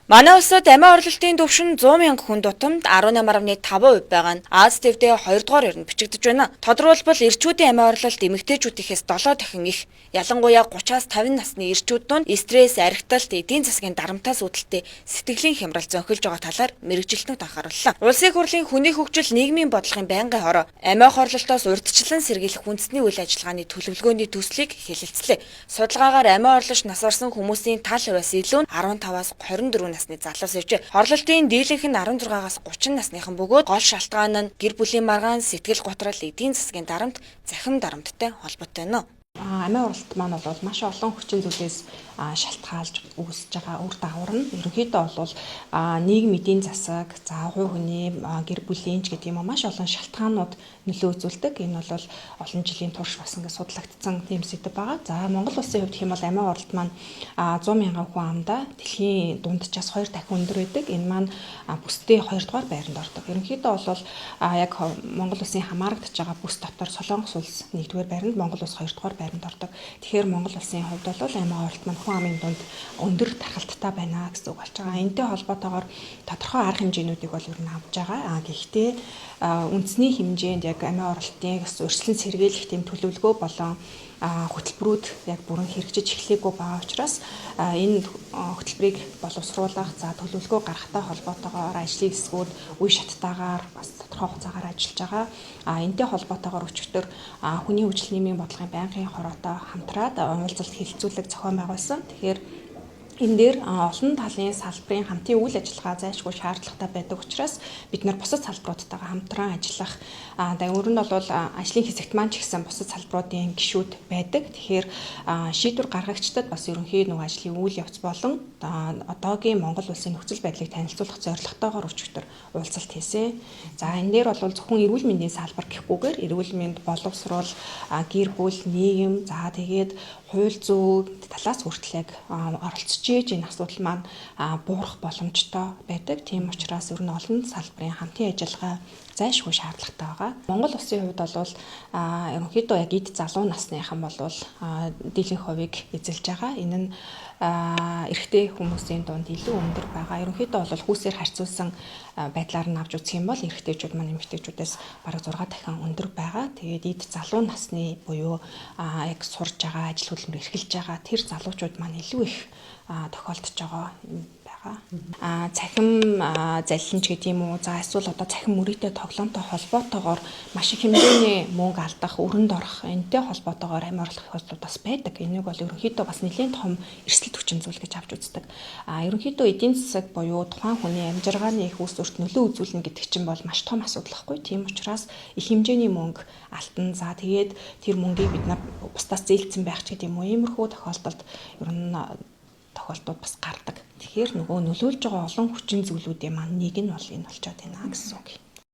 Манай улсад амиа орлолтын түвшин 100 мянган хүн тутамд 18.5% байгаа нь Аз тивдээ 2 дугаар ер нь бичигдэж байна. Тодорхойлбол эрчүүдийн амиа орлолт эмэгтэйчүүдийнхээс 7 дахин их. Ялангуяа 30-аас 50 насны эрчүүд донд стресс, архиталт, эдийн засгийн дарамтаас үүдэлтэй сэтгэлийн хямрал зөнхөлж байгаа талаар мэрэгжилтнүүд анхаарууллаа. Улсын хурлын хүний хөгжил нийгмийн бодлогын байнгын хороо амиа орлолтоос урьдчилан сэргийлэх үндэсний үйл ажиллагааны төлөвлөгөөний төслийг хэлэлцлээ. Судалгаагаар амиа орлож нас барсан хүмүүсийн тал хувиас илүү нь 15-аас 24 насны залуус ивч. Хорлолтын дийлэнх нь 16-аас 30 насныхан бөгөөд гол шалтгаан нь гэр бүлийн маргаан, сэтгэл готрол, эдийн засгийн дарамт, захим дарамттай холбоотой байна. Амиа орлолт маань бол маш олон хүчин зүйлээс шалтгаалж үүсэж байгаа үр дагавар нь ерөнхийдөө бол нийгэм эдийн засаг, хувь хүний гэр бүлийн ч гэдэг юм маш олон шалтгаанууд нөлөө үзүүлдэг. Энэ бол олон жилийн турш бас ингээд судлагдсан тийм сэдэв байгаа. За Монгол улсын хувьд хэм бол амиа орлолт маань 100 мянган хүн амдаа дэлхийн дунджаас 2 дахин өндөр байдаг. Энэ маань бүсдээ 2 дугаар байранд ордог. Ерөнхийдөө бол яг Монгол улсын хамаарагдж байгаа бүс дотор Солонгос улс 1-р байранд, Монгол улс 2-р байранд ордог. Тэгэхээр Монгол улсын хувьд бол амиа орлолт маань хүн амын дунд өндөр тархалттай байна гэсэн үг болж байгаа. Энэтэй холбоотойгоор тодорхой арга хэмжээнүүдийг бол ер нь авч байгаа. Гэхдээ үндэсний хэмжээнд яг амиа орлолтын өрсөлдөн сэргийлэх тийм төлөвлөгөө болон хөтөлбөрүүд яг бүрэн хэрэгжиж эхлэегүй байгаа учраас энэ хөтөлбөрийг боловсруулах, төлөвлөгөө гаргахтай холбоотойгоор ажлын хэсгүүд үе шаттайгаар бас тодорхой хугацаагаар ажиллаж байгаа. Энэтэй холбоотойгоор өчигдөр хүний хөгжил нийгмийн бодлогын байнгын хороотой хамтраад уулзалт хэлэлцүүлэг зохион байгуулсан. Тэгэхээр энэ дээр олон талын салбарын хамтын үйл ажиллагаа зайлшгүй шаардлагатай байдаг учраас бид нар бусад салбаруудтайгаа хамтран ажиллах. Өөр нь бол ажлын хэсэгт маань ч гэсэн бусад салбаруудын гишүүд байдаг. Тэгэхээр шийдвэр гаргагчдад бас ерөнхий ажлын үйл явц болон одоогийн Монгол улсын нөхцөл байдлыг танилцуулах зорилготойгоор өчигдөр уулзалт хийсэн. За энэ дээр бол зөвхөн эрүүл мэндийн салбар гэхгүйгээр эрүүл мэнд, боловсрол, гэр бүл, нийгэм, тэгээд хууль зүйн талаас хүртэл яг оролцож энэ асуудал маань буурах боломжтой байдаг. Тийм учраас ер нь олон салбарын хамтын ажиллагаа зайлшгүй шаардлагатай байгаа. Монгол улсын хувьд бол ерөнхийдөө яг эд залуу насныхан бол дийлэнх хувийг эзэлж байгаа. Энэ нь эрэгтэй хүмүүсийн дунд илүү өндөр байгаа. Ерөнхийдөө бол хүүсээр харьцуулсан байдлаар нь авч үзэх юм бол эрэгтэйчүүд маань эмэгтэйчүүдээс бараг 6 дахин өндөр байгаа. Тэгээд эд залуу насны буюу яг сурж байгаа, ажил хөдөлмөр эрхэлж байгаа тэр залуучууд маань илүү их тохиолдож байгаа юм байгаа. Цахим залиланч гэдэг юм уу? За эсвэл одоо цахим мөрийтэй тоглоомтой холбоотойгоор маш их хэмжээний мөнгө алдах, өрөнд орох энэтэй холбоотойгоор амиа орлох тохиолдлууд бас байдаг. Энийг бол ерөнхийдөө бас нэлээд том эрсдэл хүчин зүйл гэж авч үздэг. Ерөнхийдөө эдийн засаг буюу тухайн хүний амжиргааны их үүсвэрт нөлөө үзүүлнэ гэдэг чинь бол маш том асуудал байхгүй. Тийм учраас их хэмжээний мөнгө алтан. За тэгээд тэр мөнгийг бид нар бусдаас зээлцсэн байх ч гэдэг юм уу? Иймэрхүү тохиолдолд ер нь тохиолдлууд бас гардаг. Тэгэхээр нөгөө нөлөөлж байгаа олон хүчин зүйлүүдийн маань нэг нь бол энэ болчиход байна гэсэн үг.